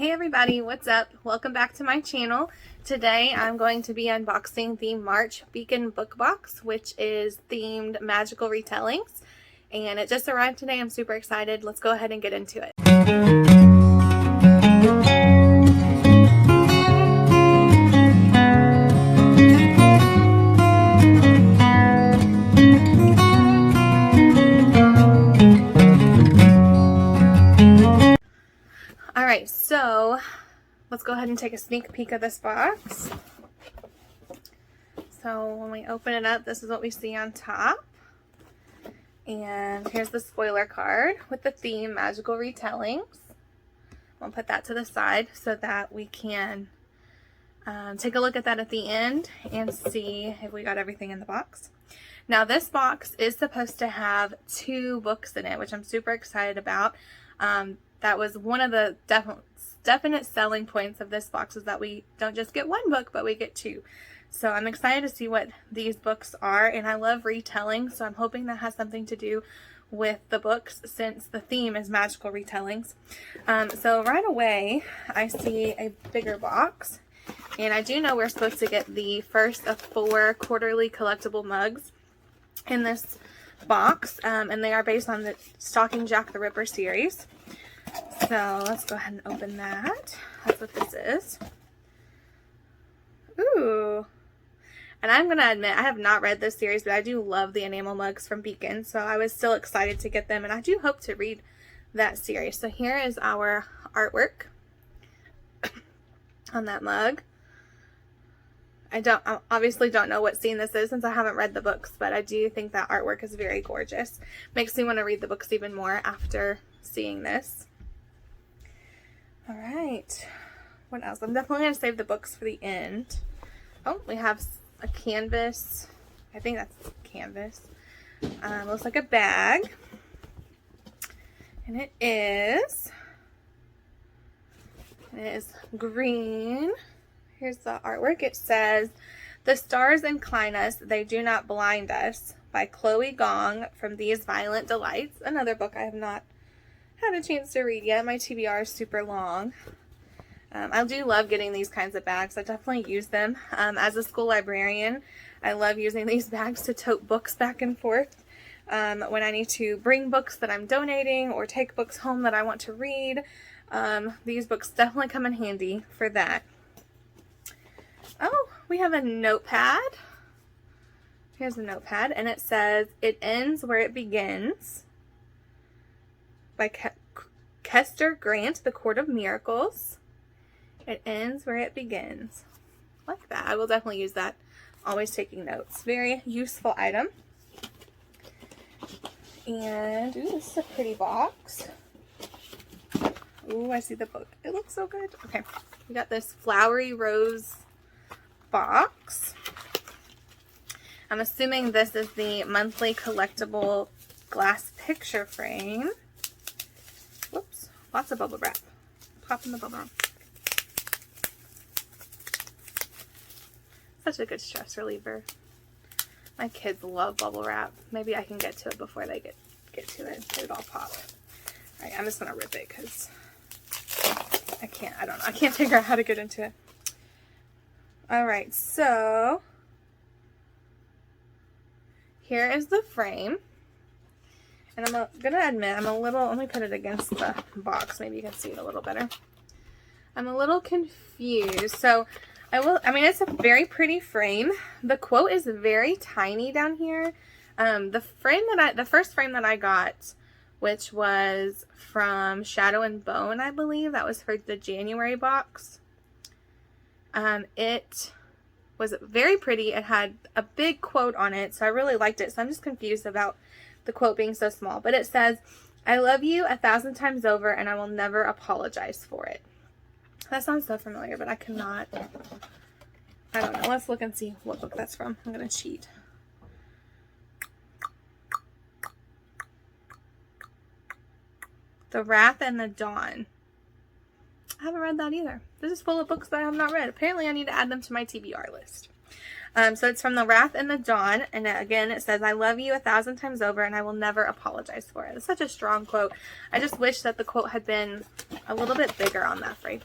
Hey everybody, what's up? Welcome back to my channel. Today I'm going to be unboxing the March Beacon book box, which is themed magical retellings. And it just arrived today. I'm super excited. Let's go ahead and get into it. Alright, so let's go ahead and take a sneak peek of this box. So when we open it up, this is what we see on top. And here's the spoiler card with the theme Magical Retellings. I'll put that to the side so that we can take a look at that at the end and see if we got everything in the box. Now this box is supposed to have 2 books in it, which I'm super excited about. That was one of the definite selling points of this box, is that we don't just get 1 book, but we get 2. So I'm excited to see what these books are, and I love retelling, so I'm hoping that has something to do with the books since the theme is magical retellings. So right away I see a bigger box, and I do know we're supposed to get the first of 4 quarterly collectible mugs in this box, and they are based on the Stalking Jack the Ripper series. So let's go ahead and open that. That's what this is. Ooh. And I'm going to admit, I have not read this series, but I do love the enamel mugs from Beacon, so I was still excited to get them, and I do hope to read that series. So here is our artwork on that mug. I obviously don't know what scene this is since I haven't read the books, but I do think that artwork is very gorgeous. Makes me want to read the books even more after seeing this. All right. What else? I'm definitely going to save the books for the end. Oh, we have a canvas. I think that's canvas. Looks like a bag. And it is green. Here's the artwork. It says, "The stars incline us, they do not blind us," by Chloe Gong from These Violent Delights. Another book I have not had a chance to read yet. My TBR is super long. I do love getting these kinds of bags. I definitely use them. As a school librarian, I love using these bags to tote books back and forth. When I need to bring books that I'm donating or take books home that I want to read, these books definitely come in handy for that. Oh, we have a notepad. Here's a notepad, and it says, "It ends where it begins," by Kester Grant, The Court of Miracles. It ends where it begins. I like that. I will definitely use that. Always taking notes. Very useful item. And, ooh, this is a pretty box. Ooh, I see the book. It looks so good. Okay, we got this flowery rose box. I'm assuming this is the monthly collectible glass picture frame. Whoops, lots of bubble wrap. Pop in the bubble wrap. Such a good stress reliever. My kids love bubble wrap. Maybe I can get to it before they get to it. Get it all pop. Alright, I'm just gonna rip it because I don't know. I can't figure out how to get into it. Alright, so here is the frame. And I'm gonna admit, let me put it against the box. Maybe you can see it a little better. I'm a little confused. So I mean, it's a very pretty frame. The quote is very tiny down here. The first frame that I got, which was from Shadow and Bone, I believe, that was for the January box. It was very pretty. It had a big quote on it, so I really liked it. So I'm just confused about the quote being so small. But it says, "I love you 1,000 times over, and I will never apologize for it." That sounds so familiar, but I cannot. I don't know. Let's look and see what book that's from. I'm going to cheat. The Wrath and the Dawn. I haven't read that either. This is full of books that I have not read. Apparently I need to add them to my TBR list. So it's from The Wrath and the Dawn, and again it says, "I love you 1,000 times over, and I will never apologize for it." It's such a strong quote. I just wish that the quote had been a little bit bigger on that frame.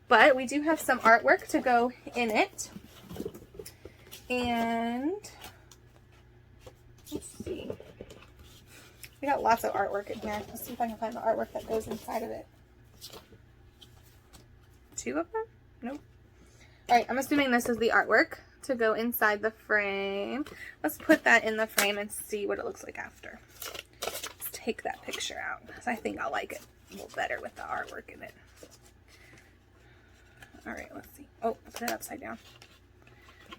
But we do have some artwork to go in it. And let's see. We got lots of artwork in here. Let's see if I can find the artwork that goes inside of it. 2 of them? Nope. Alright, I'm assuming this is the artwork to go inside the frame. Let's put that in the frame and see what it looks like after. Let's take that picture out, because I think I'll like it a little better with the artwork in it. Alright, let's see. Oh, I put it upside down.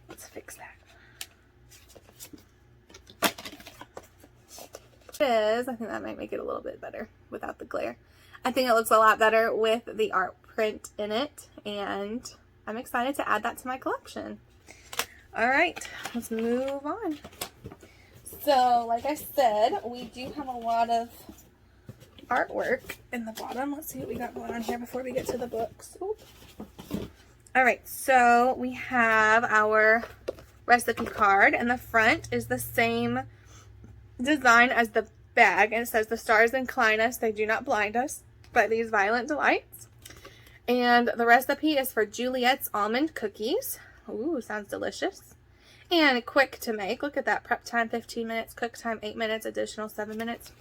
Let's fix that. I think that might make it a little bit better without the glare. I think it looks a lot better with the art print in it, and I'm excited to add that to my collection. Alright, let's move on. So, like I said, we do have a lot of artwork in the bottom. Let's see what we got going on here before we get to the books. Alright, so we have our recipe card, and the front is the same design as the bag, and it says, "The stars incline us, they do not blind us by these violent delights." And the recipe is for Juliet's almond cookies. Ooh, sounds delicious. And quick to make. Look at that. Prep time 15 minutes, cook time 8 minutes, additional 7 minutes.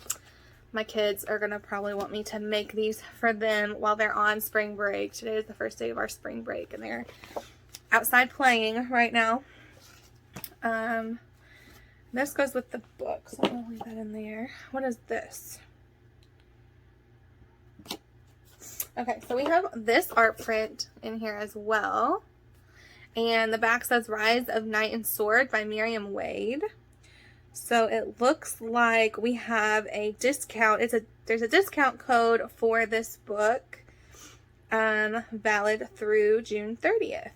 My kids are going to probably want me to make these for them while they're on spring break. Today is the first day of our spring break, and they're outside playing right now. This goes with the book, so I'm going to leave that in there. What is this? Okay, so we have this art print in here as well. And the back says "Rise of Knight and Sword" by Miriam Wade. So it looks like we have a discount. There's a discount code for this book, valid through June 30th.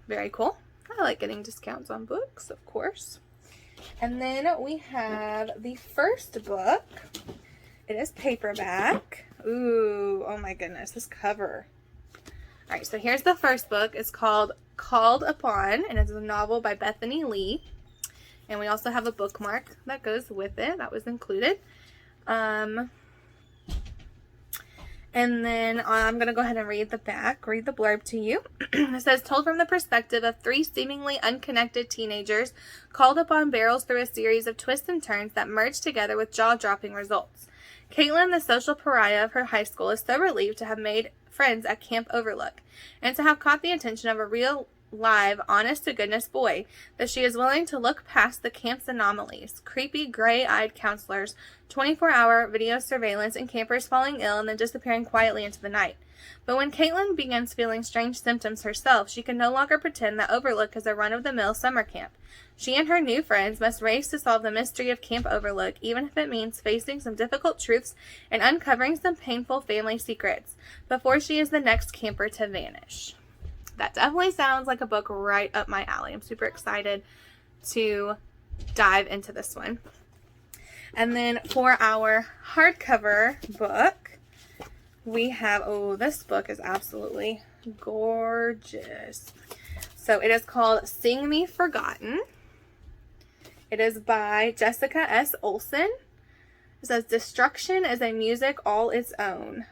Very cool. I like getting discounts on books, of course. And then we have the first book. It is paperback. Ooh, oh my goodness, this cover. Alright, so here's the first book. It's called Called Upon, and it's a novel by Bethany Lee. And we also have a bookmark that goes with it. That was included. And then I'm going to go ahead and read the blurb to you. It says, "Told from the perspective of 3 seemingly unconnected teenagers called upon barrels through a series of twists and turns that merge together with jaw-dropping results. Caitlin, the social pariah of her high school, is so relieved to have made friends at Camp Overlook and to have caught the attention of a real, live, honest-to-goodness boy that she is willing to look past the camp's anomalies, creepy, gray-eyed counselors, 24-hour video surveillance, and campers falling ill and then disappearing quietly into the night. But when Caitlin begins feeling strange symptoms herself, she can no longer pretend that Overlook is a run-of-the-mill summer camp. She and her new friends must race to solve the mystery of Camp Overlook, even if it means facing some difficult truths and uncovering some painful family secrets, before she is the next camper to vanish." That definitely sounds like a book right up my alley. I'm super excited to dive into this one. And then for our hardcover book, we have, oh, this book is absolutely gorgeous. So it is called Sing Me Forgotten. It is by Jessica S. Olson. It says, "Destruction is a music all its own."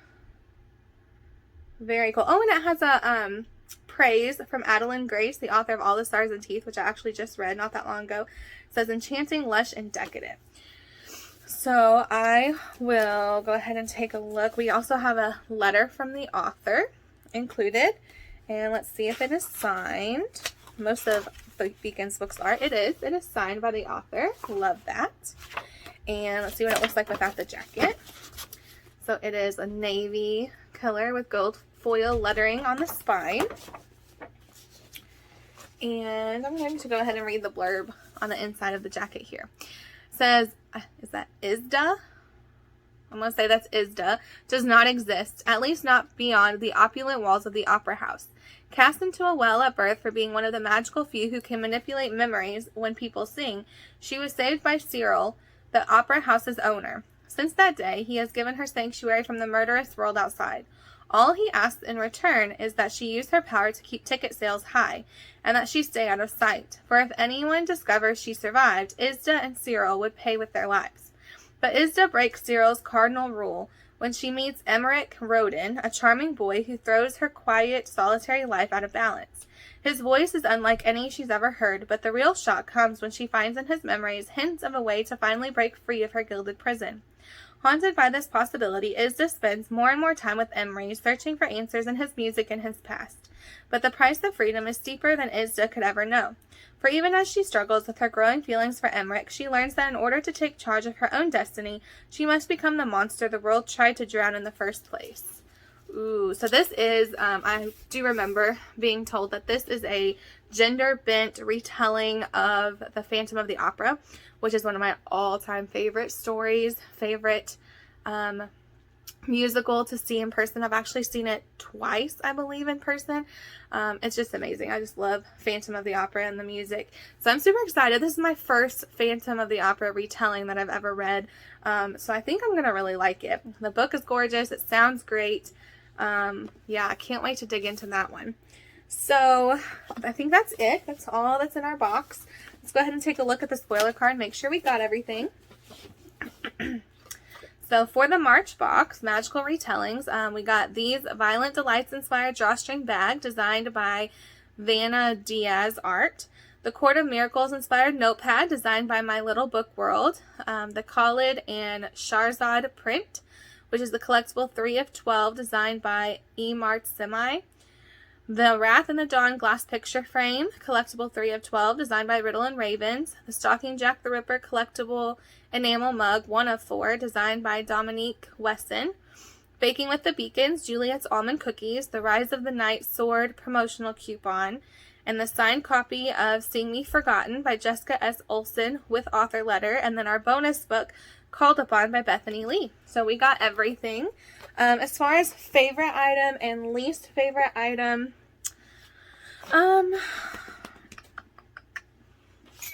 Very cool. Oh, and it has a praise from Adeline Grace, the author of All the Stars and Teeth, which I actually just read not that long ago. It says, "Enchanting, lush, and decadent." So I will go ahead and take a look. We also have a letter from the author included. And let's see if it is signed. Most of Beacon's books are. It is. It is signed by the author. Love that. And let's see what it looks like without the jacket. So it is a navy color with gold foil lettering on the spine. And I'm going to go ahead and read the blurb on the inside of the jacket here. It says, is that Isda? I'm going to say that's Isda. Does not exist, at least not beyond the opulent walls of the opera house. Cast into a well at birth for being one of the magical few who can manipulate memories when people sing, she was saved by Cyril, the opera house's owner. Since that day, he has given her sanctuary from the murderous world outside. All he asks in return is that she use her power to keep ticket sales high, and that she stay out of sight, for if anyone discovers she survived, Isda and Cyril would pay with their lives. But Isda breaks Cyril's cardinal rule when she meets Emmerich Roden, a charming boy who throws her quiet, solitary life out of balance. His voice is unlike any she's ever heard, but the real shock comes when she finds in his memories hints of a way to finally break free of her gilded prison. Haunted by this possibility, Isda spends more and more time with Emery, searching for answers in his music and his past. But the price of freedom is steeper than Isda could ever know. For even as she struggles with her growing feelings for Emmerich, she learns that in order to take charge of her own destiny, she must become the monster the world tried to drown in the first place. Ooh, so this is, I do remember being told that this is a gender-bent retelling of the Phantom of the Opera, which is one of my all-time favorite stories, favorite musical to see in person. I've actually seen it twice, I believe, in person. It's just amazing. I just love Phantom of the Opera and the music. So I'm super excited. This is my first Phantom of the Opera retelling that I've ever read. So I think I'm going to really like it. The book is gorgeous. It sounds great. Yeah, I can't wait to dig into that one. So I think that's it. That's all that's in our box. Let's go ahead and take a look at the spoiler card, make sure we got everything. So for the March box, Magical Retellings, we got these Violent Delights inspired drawstring bag designed by Vanna Diaz Art. The Court of Miracles inspired notepad designed by My Little Book World. The Khalid and Sharzad print, which is the collectible 3 of 12 designed by E. Mart Semi. The Wrath in the Dawn glass picture frame, collectible 3 of 12 designed by Riddle and Ravens. The Stalking Jack the Ripper collectible enamel mug 1 of 4 designed by Dominique Wesson. Baking with the Beacons, Juliet's Almond Cookies. The Rise of the Night sword promotional coupon. And the signed copy of Sing Me Forgotten by Jessica S. Olson with author letter. And then our bonus book, Called Upon by Bethany Lee. So we got everything. As far as favorite item and least favorite item, I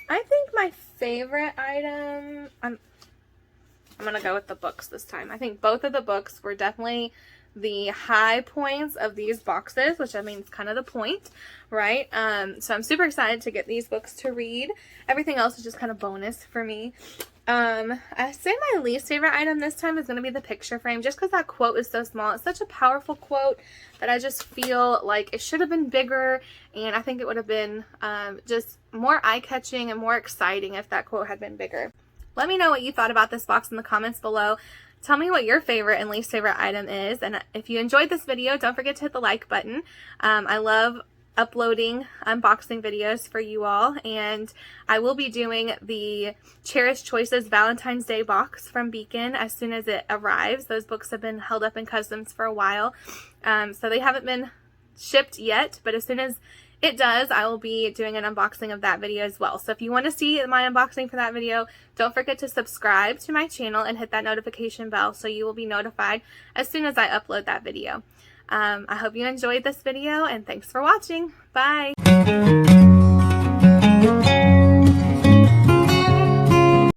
think my favorite item, I'm going to go with the books this time. I think both of the books were definitely the high points of these boxes, which I mean is kind of the point, right? So I'm super excited to get these books to read. Everything else is just kind of bonus for me. I say my least favorite item this time is going to be the picture frame, just because that quote is so small. It's such a powerful quote that I just feel like it should have been bigger, and I think it would have been just more eye-catching and more exciting if that quote had been bigger. Let me know what you thought about this box in the comments below. Tell me what your favorite and least favorite item is, and if you enjoyed this video, don't forget to hit the like button. I love uploading unboxing videos for you all, and I will be doing the Cherished Choices Valentine's Day box from Beacon as soon as it arrives. Those books have been held up in customs for a while, so they haven't been shipped yet, but as soon as it does, I will be doing an unboxing of that video as well. So if you want to see my unboxing for that video, don't forget to subscribe to my channel and hit that notification bell so you will be notified as soon as I upload that video. I hope you enjoyed this video, and thanks for watching. Bye!